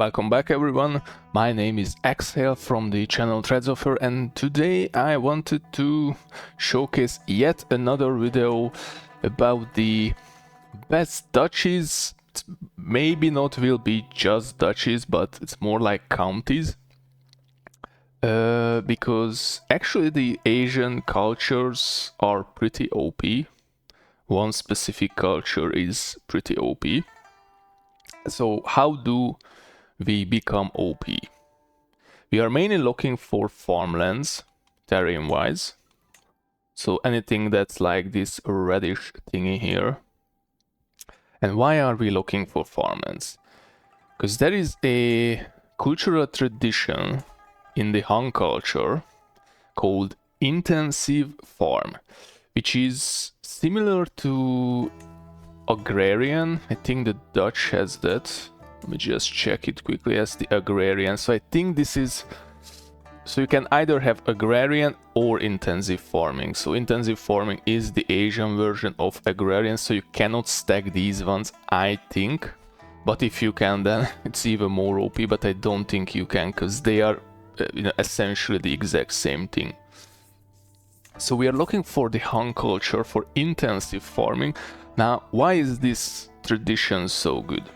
Welcome back everyone, my name is Exhale from the channel Threads of Her, and today I wanted to showcase yet another video about the best duchies. Maybe not will be just duchies, but it's more like counties. Because actually the Asian cultures are pretty OP. One specific culture is pretty OP. So how do we become OP? We are mainly looking for farmlands, terrain-wise. So anything that's like this reddish thingy here. And why are we looking for farmlands? Because there is a cultural tradition in the Han culture called intensive farm, which is similar to agrarian. I think the Dutch has that. Let me just check it quickly as the agrarian. So I think this is... So you can either have agrarian or intensive farming. So intensive farming is the Asian version of agrarian, so you cannot stack these ones, I think. But if you can, then it's even more OP, but I don't think you can, because they are essentially the exact same thing. So we are looking for the Han culture for intensive farming. Now, why is this tradition so good?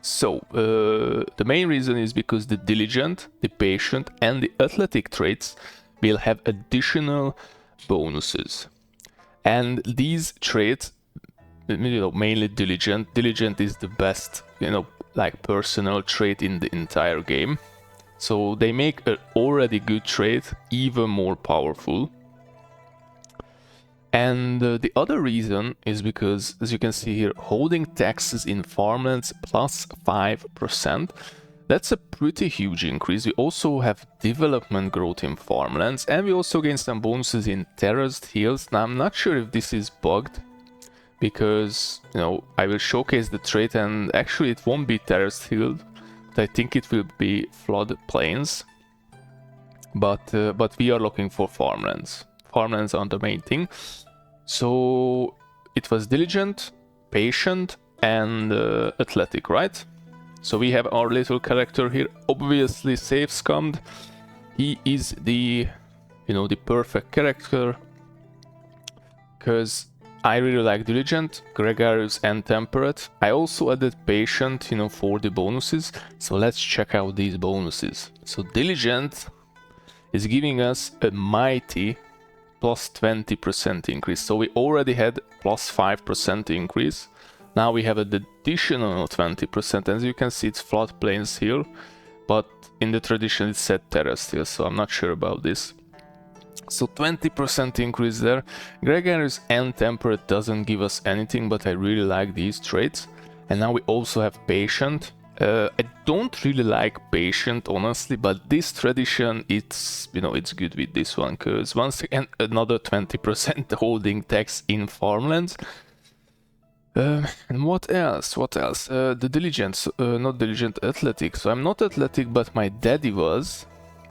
So, the main reason is because the diligent, the patient, and the athletic traits will have additional bonuses. And these traits, mainly diligent. Diligent is the best, like personal trait in the entire game. So they make an already good trait even more powerful. And the other reason is because, as you can see here, holding taxes in farmlands plus 5%. That's a pretty huge increase. We also have development growth in farmlands, and we also gain some bonuses in terraced hills. Now, I'm not sure if this is bugged, because, I will showcase the trait, and actually it won't be terraced hill, but I think it will be flood plains. But we are looking for farmlands. Farmlands are the main thing. So it was diligent, patient, and athletic, right? So we have our little character here, obviously safe scummed. He is the, the perfect character, because I really like diligent, gregarious, and temperate. I also added patient, for the bonuses. So let's check out these bonuses. So diligent is giving us a mighty plus 20% increase. So we already had plus 5% increase. Now we have an additional 20%. As you can see, it's floodplains here, but in the tradition it's set terrestrial, so I'm not sure about this. So 20% increase there. Gregarious and temperate doesn't give us anything, but I really like these traits. And now we also have patient. I don't really like patient, honestly, but this tradition, it's it's good with this one, because once again another 20% holding tax in farmlands. And what else? The diligence, not diligent, athletic. So I'm not athletic, but my daddy was,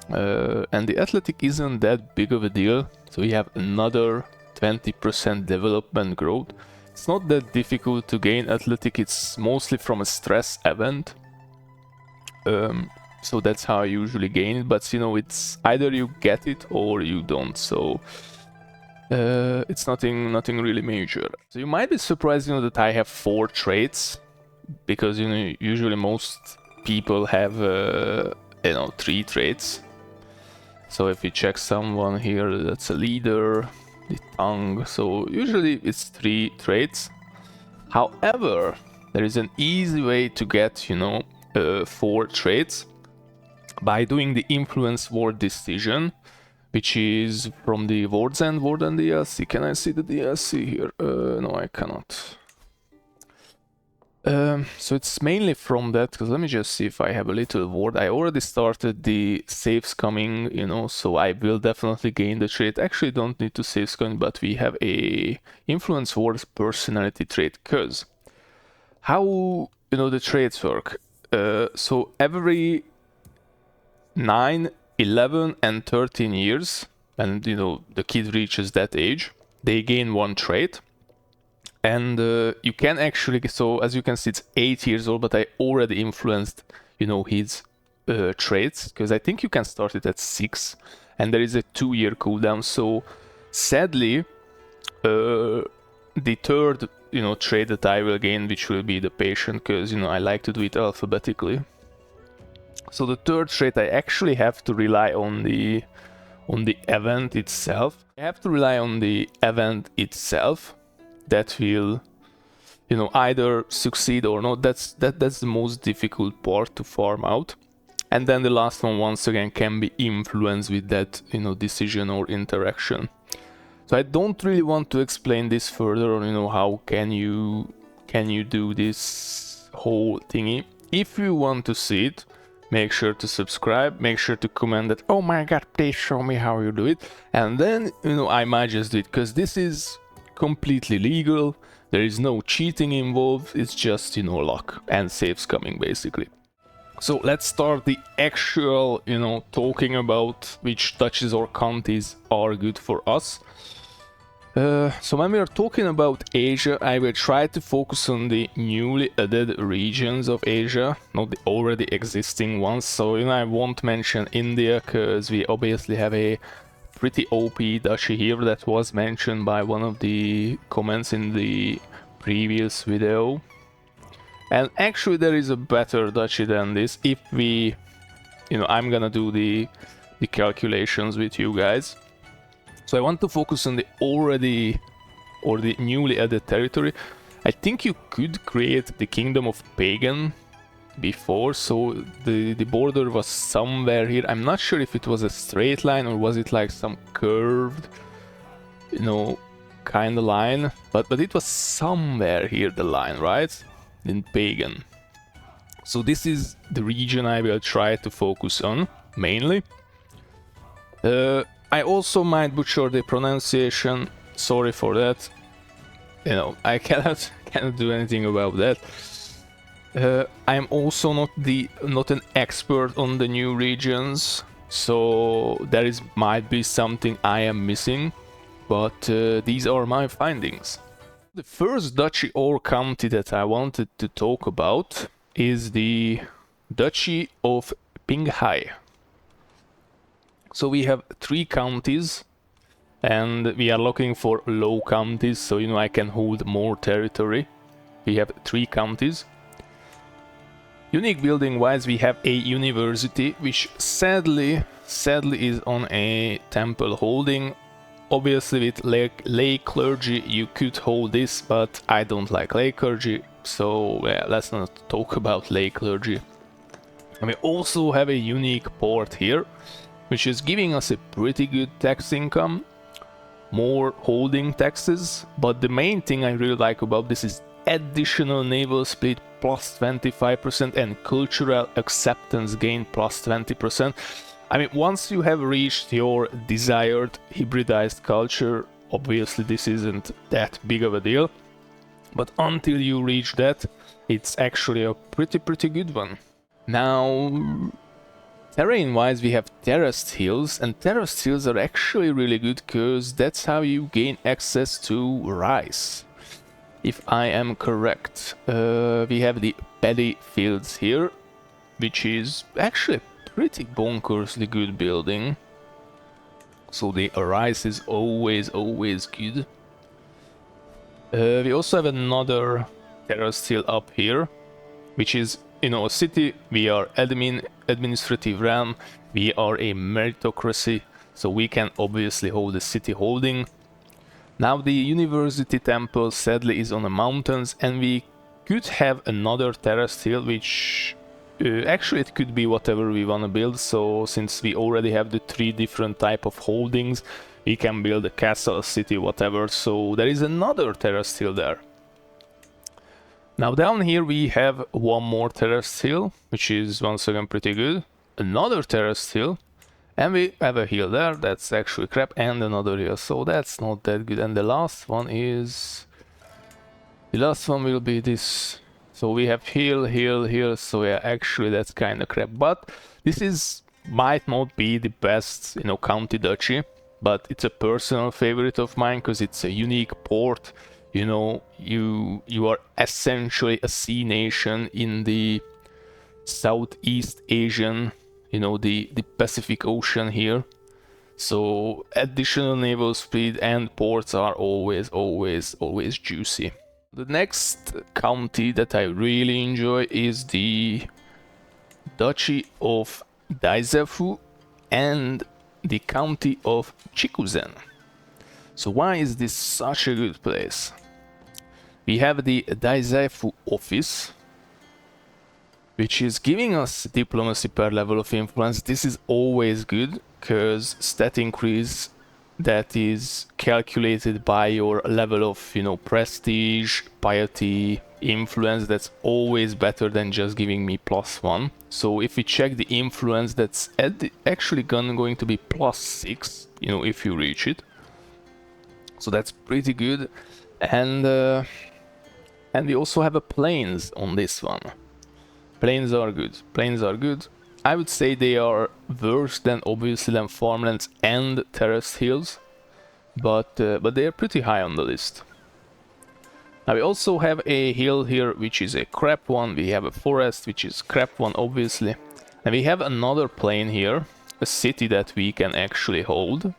and the athletic isn't that big of a deal. So we have another 20% development growth. It's not that difficult to gain athletic, it's mostly from a stress event. So that's how I usually gain it, but it's either you get it or you don't, so it's nothing really major. So you might be surprised, that I have 4 traits, because usually most people have 3 traits. So if you check someone here, that's a leader, the tongue, so usually it's 3 traits. However, there is an easy way to get 4 traits by doing the influence ward decision, which is from the wards and DLC. Can I see the DLC here? No, I cannot. So it's mainly from that, because let me just see if I have a little ward. I already started the saves coming, so I will definitely gain the trait. Actually, don't need to save coming, but we have a influence ward personality trait, because how the traits work. So every 9, 11, and 13 years, and the kid reaches that age, they gain 1 trait. And you can actually, so as you can see, it's 8 years old, but I already influenced, you know, his traits, because I think you can start it at 6, and there is a 2-year cooldown. So sadly, the third, you know, trait that I will gain, which will be the patient, because, you know, I like to do it alphabetically. So the third trait, I actually have to rely on the event itself. I have to rely on the event itself that will, you know, either succeed or not. That's the most difficult part to farm out. And then the last one, once again, can be influenced with that, you know, decision or interaction. So I don't really want to explain this further on, you know, how can you do this whole thingy. If you want to see it, make sure to subscribe, make sure to comment that, oh my god, please show me how you do it. And then, you know, I might just do it, because this is completely legal. There is no cheating involved. It's just, you know, luck and saves coming, basically. So let's start the actual, you know, talking about which duchies or counties are good for us. So when we are talking about Asia, I will try to focus on the newly added regions of Asia, not the already existing ones. So, you know, I won't mention India, because we obviously have a pretty OP duchy here that was mentioned by one of the comments in the previous video. And actually there is a better duchy than this if we, you know, I'm gonna do the calculations with you guys. So I want to focus on the already or the newly added territory. I think you could create the Kingdom of Pagan before, so the border was somewhere here. I'm not sure if it was a straight line or was it like some curved, you know, kind of line, but it was somewhere here, the line, right? In Pagan. So this is the region I will try to focus on mainly. I also might butcher the pronunciation, sorry for that. You know, I cannot do anything about that. I'm also not an expert on the new regions, so there might be something I am missing, but these are my findings. The first duchy or county that I wanted to talk about is the Duchy of Pinghai. So we have 3 counties, and we are looking for low counties, so, you know, I can hold more territory. We have 3 counties. Unique building wise, we have a university, which sadly is on a temple holding. Obviously with lay clergy you could hold this, but I don't like lay clergy, so yeah, let's not talk about lay clergy. And we also have a unique port here, which is giving us a pretty good tax income, more holding taxes, but the main thing I really like about this is additional naval split plus 25% and cultural acceptance gain plus 20%. I mean, once you have reached your desired hybridized culture, obviously this isn't that big of a deal, but until you reach that, it's actually a pretty good one. Now, terrain-wise, we have terraced hills, and terraced hills are actually really good because that's how you gain access to rice, if I am correct. We have the paddy fields here, which is actually pretty bonkersly good building. So the rice is always good. We also have another terrace hill up here, which is, you know, a city. We are administrative realm. We are a meritocracy, so we can obviously hold the city holding. Now the university temple sadly is on the mountains, and we could have another terrace hill, which actually it could be whatever we want to build. So since we already have the 3 different type of holdings, we can build a castle, a city, whatever. So there is another terrace hill there. Now down here we have one more terrace hill, which is once again pretty good. Another terrace hill, and we have a hill there that's actually crap, and another hill, so that's not that good. And the last one will be this. So we have hill, so yeah, actually that's kind of crap. But this might not be the best, county duchy, but it's a personal favorite of mine because it's a unique port. You know, you are essentially a sea nation in the Southeast Asian, you know, the Pacific Ocean here. So additional naval speed and ports are always juicy. The next county that I really enjoy is the Duchy of Dazaifu and the county of Chikuzen. So why is this such a good place? We have the Dazaifu office, which is giving us diplomacy per level of influence. This is always good, because stat increase that is calculated by your level of, you know, prestige, piety, influence, that's always better than just giving me +1. So if we check the influence, that's actually going to be +6, you know, if you reach it. So that's pretty good. And we also have a plains on this one. Plains are good. Plains are good. I would say they are worse than obviously than farmlands and terraced hills, but they are pretty high on the list. Now we also have a hill here which is a crap one. We have a forest which is crap one, obviously, and we have another plain here, a city that we can actually hold.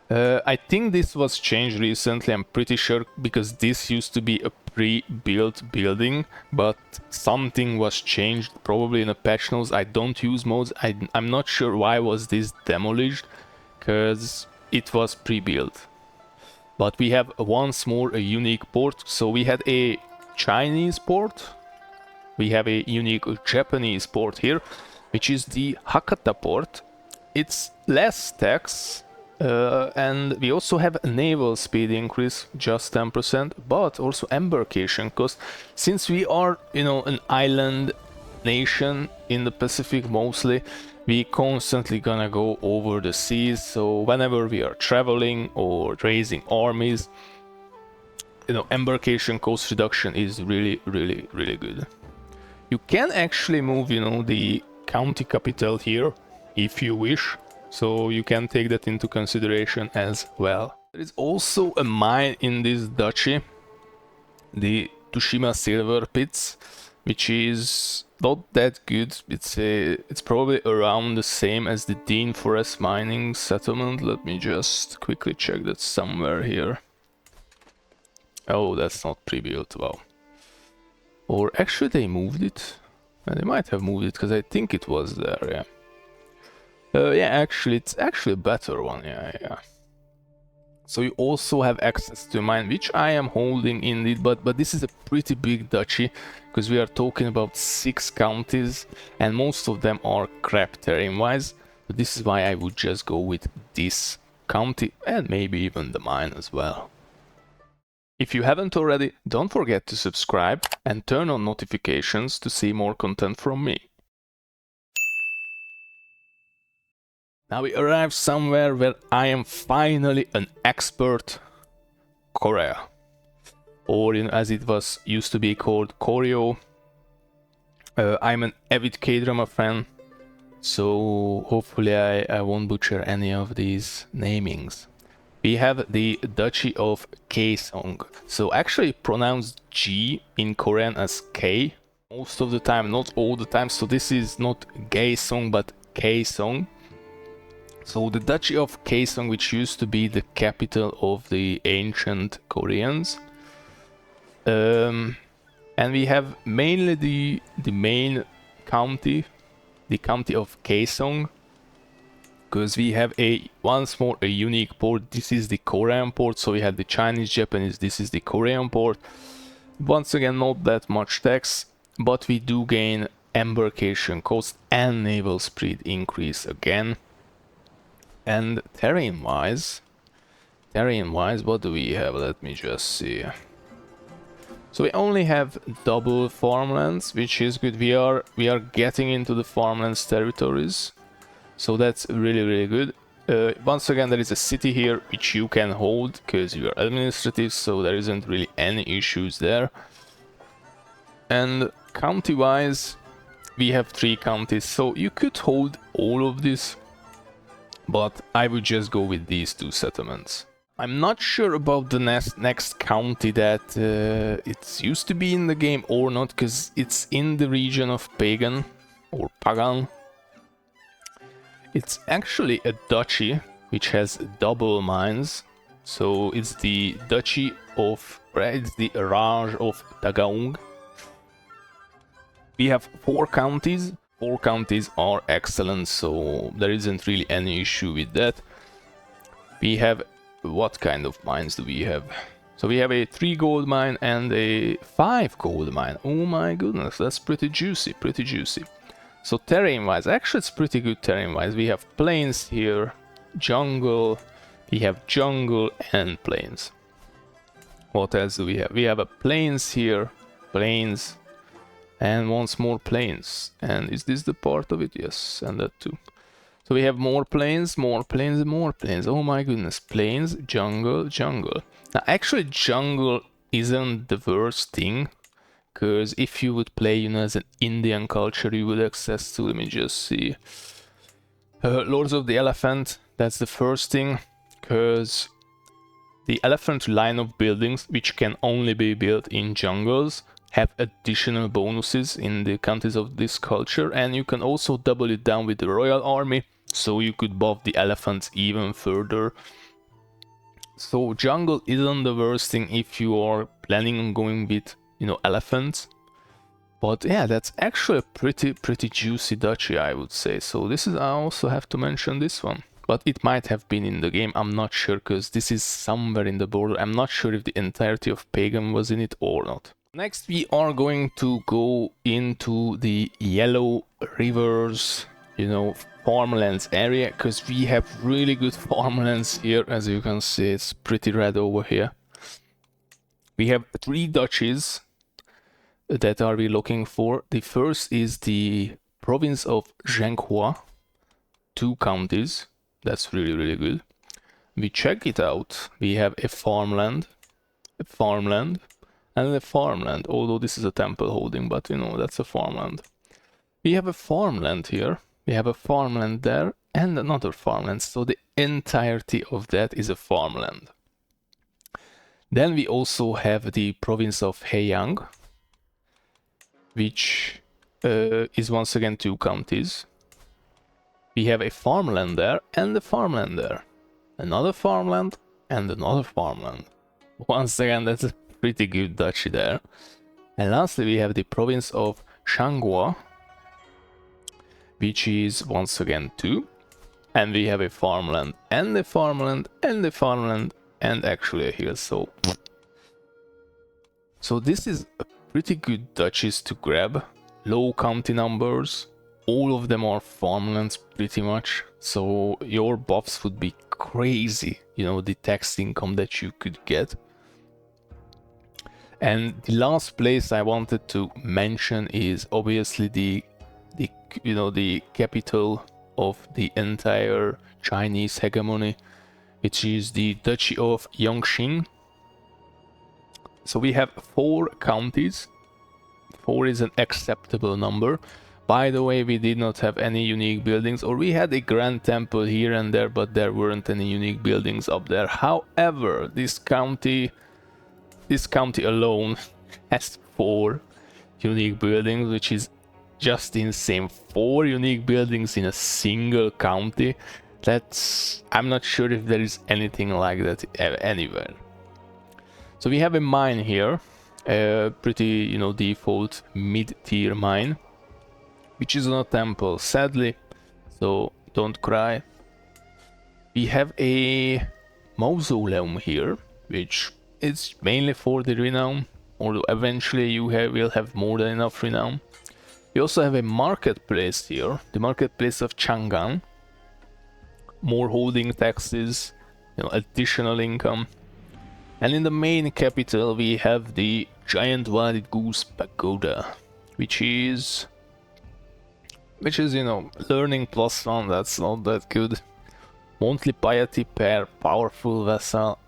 I think this was changed recently, I'm pretty sure, because this used to be a pre-built building, but something was changed, probably in a patch notes. I don't use mods, I'm not sure why was this demolished, because it was pre-built. But we have once more a unique port. So we had a Chinese port, we have a unique Japanese port here, which is the Hakata port. It's less tax, and we also have a naval speed increase, just 10%, but also embarkation cost. Since we are, you know, an island nation in the Pacific mostly, we constantly gonna go over the seas, so whenever we are traveling or raising armies, you know, embarkation cost reduction is really good. You can actually move, you know, the county capital here if you wish, so you can take that into consideration as well. There is also a mine in this duchy, the Tushima Silver Pits, which is not that good. It's probably around the same as the Dean Forest mining settlement. Let me just quickly check that somewhere here. Oh, that's not pre-built, wow. Or actually they moved it. They might have moved it, because I think it was there, yeah. Yeah, actually, it's actually a better one, yeah. So you also have access to mine, which I am holding indeed, but this is a pretty big duchy, because we are talking about 6 counties, and most of them are crap terrain-wise. So this is why I would just go with this county, and maybe even the mine as well. If you haven't already, don't forget to subscribe and turn on notifications to see more content from me. Now we arrive somewhere where I am finally an expert, Korea. Or as it was used to be called, Koryo. I'm an avid K-drama fan, so hopefully I won't butcher any of these namings. We have the Duchy of Gaeseong. So actually pronounced G in Korean as K most of the time, not all the time. So this is not Gaeseong but Gaeseong. So the Duchy of Gaeseong, which used to be the capital of the ancient Koreans. And we have mainly the main county, the county of Gaeseong, because we have once more a unique port. This is the Korean port, so we have the Chinese, Japanese, this is the Korean port. Once again, not that much tax, but we do gain embarkation cost and naval speed increase again. And terrain-wise, what do we have? Let me just see. So we only have double farmlands, which is good. We are getting into the farmlands territories, so that's really good. Once again, there is a city here which you can hold because you are administrative, so there isn't really any issues there. And county-wise, we have 3 counties, so you could hold all of this, but I would just go with these 2 settlements. I'm not sure about the next county that it's used to be in the game or not, because it's in the region of Pagan or Pagan. It's actually a duchy which has double mines. So it's the Duchy of, it's the Raj of Tagaung. We have 4 counties. 4 counties are excellent, so there isn't really any issue with that. We have, what kind of mines do we have? So we have a 3 gold mine and a 5 gold mine. Oh my goodness, that's pretty juicy, pretty juicy. So terrain wise, actually it's pretty good terrain wise. We have plains here, jungle, we have jungle and plains. What else do we have? We have a plains here, plains, and once more plains. And is this the part of it? Yes, and that too. So we have more plains, more plains, more plains. Oh my goodness, plains, jungle, jungle. Now actually jungle isn't the worst thing, because if you would play, you know, as an Indian culture, you would access to, let me just see, Lords of the Elephant. That's the first thing, because the elephant line of buildings, which can only be built in jungles, have additional bonuses in the countries of this culture, and you can also double it down with the royal army, so you could buff the elephants even further. So jungle isn't the worst thing if you are planning on going with, you know, elephants. But yeah, that's actually a pretty juicy duchy, I would say. So this is, I also have to mention this one. But it might have been in the game, I'm not sure, because this is somewhere in the border. I'm not sure if the entirety of Pagan was in it or not. Next we are going to go into the Yellow Rivers, you know, farmlands area, because we have really good farmlands here. As you can see, it's pretty red over here. We have 3 duchies that are we looking for. The first is the province of Zhenghua, 2 counties. That's really good. We check it out. We have a farmland, and a farmland. Although this is a temple holding, but you know, that's a farmland. We have a farmland here. We have a farmland there and another farmland. So the entirety of that is a farmland. Then we also have the province of Heyang, which is once again 2 counties. We have a farmland there and a farmland there. Another farmland and another farmland. Once again, that's a pretty good duchy there. And lastly, we have the province of Shanguo, which is once again 2. And we have a farmland and a farmland and a farmland and actually a hill. So this is a pretty good duchies to grab. Low county numbers. All of them are farmlands pretty much, so your buffs would be crazy, you know, the tax income that you could get. And the last place I wanted to mention is obviously the you know, the capital of the entire Chinese hegemony, which is the Duchy of Yongxing. So we have 4 counties. 4 is an acceptable number. By the way, we did not have any unique buildings, or we had a grand temple here and there, but there weren't any unique buildings up there. However, this county alone has 4 unique buildings, which is just insane. 4 unique buildings in a single county. That's, I'm not sure if there is anything like that anywhere. So we have a mine here, a pretty, you know, default mid-tier mine, which is not a temple, sadly, so don't cry. We have a mausoleum here, which is mainly for the renown, although eventually you will have more than enough renown. We also have a marketplace here, the marketplace of Chang'an. More holding taxes, you know, additional income. And in the main capital we have the giant wild goose pagoda, which is, you know, learning +1, that's not that good. Monthly piety per powerful vassal,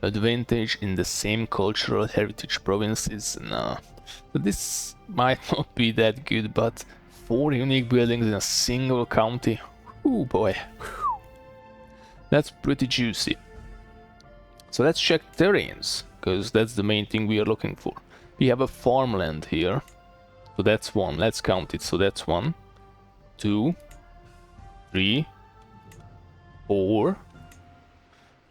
advantage in the same cultural heritage provinces. Nah, but this might not be that good, but 4 unique buildings in a single county, oh boy, that's pretty juicy. So let's check terrains, because that's the main thing we are looking for. We have a farmland here, so that's 1. Let's count it. So that's 1, 2, 3, 4,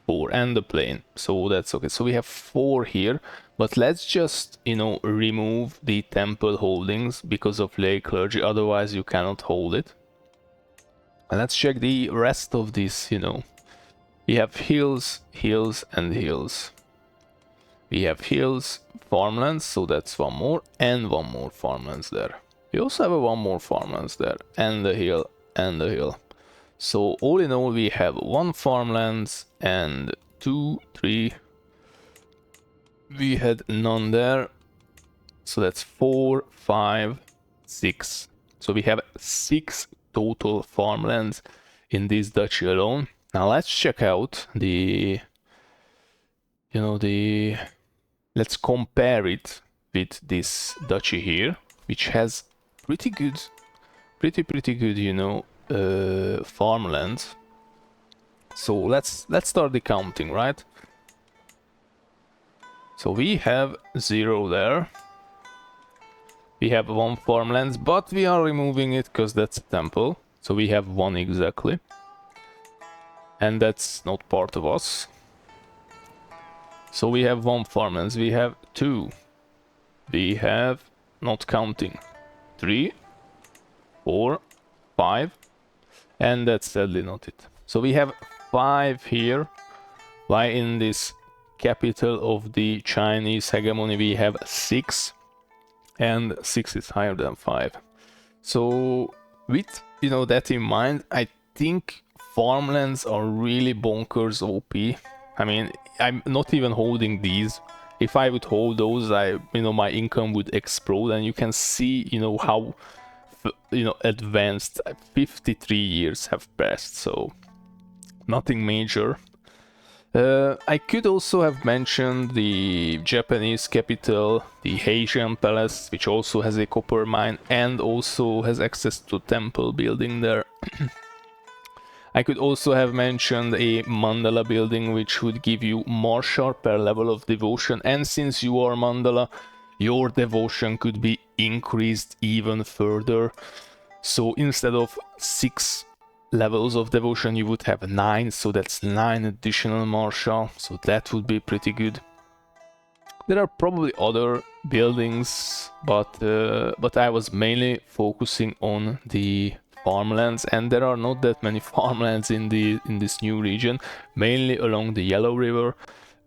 4, and the plain. So that's okay. So we have 4 here, but let's just, you know, remove the temple holdings because of lay clergy, otherwise you cannot hold it. And let's check the rest of this, you know. We have hills, hills, and hills. We have hills, farmlands, so that's 1 more, and 1 more farmlands there. We also have 1 more farmlands there, and the hill, and the hill. So all in all we have 1 farmlands and 2, 3. We had none there. So that's 4, 5, 6. So we have 6 total farmlands in this duchy alone. Now let's check out the, you know, let's compare it with this duchy here, which has pretty good, pretty good, you know, farmlands. So let's start the counting, right? So we have 0 there. We have 1 farmlands, but we are removing it because that's a temple. So we have 1 exactly. And that's not part of us. So we have 1 farmlands, we have 2. We have, not counting, 3, 4, 5. And that's sadly not it. So we have 5 here. Why in this capital of the Chinese hegemony we have 6. And 6 is higher than 5. So with, you know, that in mind, I think farmlands are really bonkers OP. I mean, I'm not even holding these. If I would hold those, you know, my income would explode, and you can see, you know, how, you know, advanced 53 years have passed. So nothing major. I could also have mentioned the Japanese capital, the Heijin Palace, which also has a copper mine and also has access to temple building there. I could also have mentioned a mandala building, which would give you martial per level of devotion, and since you are mandala, your devotion could be increased even further. So instead of 6 levels of devotion you would have 9, so that's 9 additional martial, so that would be pretty good. There are probably other buildings, but I was mainly focusing on the farmlands, and there are not that many farmlands in this new region, mainly along the Yellow River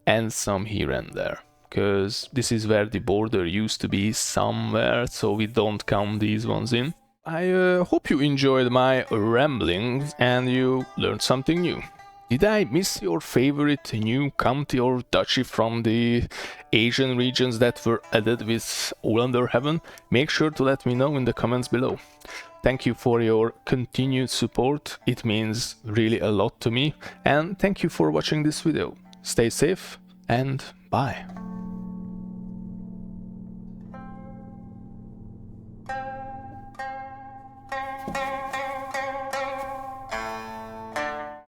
and some here and there, because this is where the border used to be somewhere, so we don't count these ones in. I hope you enjoyed my ramblings and you learned something new. Did I miss your favorite new county or duchy from the Asian regions that were added with All Under Heaven? Make sure to let me know in the comments below. Thank you for your continued support, it means really a lot to me, and thank you for watching this video. Stay safe and bye.